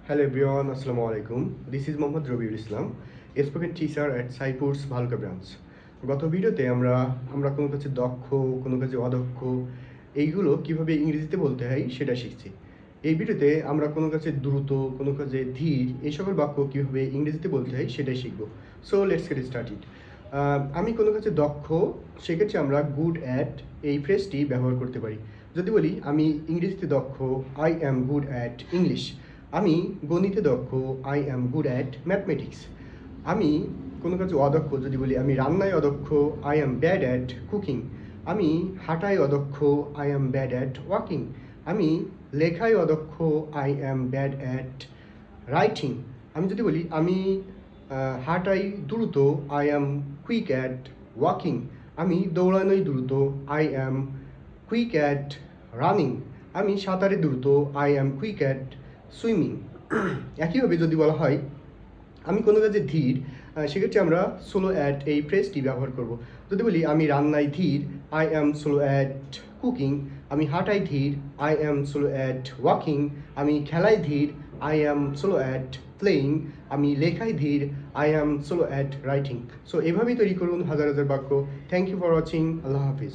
Hello everyone, Assalamu alaikum. This is Mohammad Rabiul Islam, a spoken teacher at Saipur's Bhalka branch. গত ভিডিওতে আমরা কোনো কাজে দক্ষ, কোনো কাজে অদক্ষ এইগুলো কিভাবে ইংরেজিতে বলতে হয় সেটা শিখছি। এই ভিডিওতে আমরা কোনো কাজে দ্রুত, কোনো কাজে ধীর এই সকল বাক্য কিভাবে ইংরেজিতে বলতে হয় সেটাই শিখব। So let's get started. আমি কোনো কাজে দক্ষ, সেক্ষেত্রে আমরা গুড অ্যাট এই ফ্রেজটি ব্যবহার করতে পারি। যদি বলি আমি ইংরেজিতে দক্ষ, I am good at English. আমি গণিতে দক্ষ, I am good at mathematics. আমি কোনো কাজে অদক্ষ, যদি বলি আমি রান্নায় অদক্ষ, I am bad at cooking. আমি হাঁটায় অদক্ষ, I am bad at walking. আমি লেখায় অদক্ষ, I am bad at writing. আমি যদি বলি আমি হাঁটাই দ্রুত, I am quick at walking. আমি দৌড়ানোই দ্রুত, I am quick at running. আমি সাঁতারে দ্রুত, I am quick at swimming. একইভাবে যদি বলা হয় আমি কোনো কাজে ধীর, সেক্ষেত্রে আমরা স্লো অ্যাট এই ফ্রেজটি ব্যবহার করব। যদি বলি আমি রান্নায় ধীর, I am slow at cooking. আমি হাঁটাই ধীর, I am slow at walking. আমি খেলায় ধীর, I am slow at playing. আমি লেখায় ধীর, I am slow at writing. So এভাবেই তৈরি করুন হাজার হাজার বাক্য। Thank you for watching. আল্লাহ হাফিজ।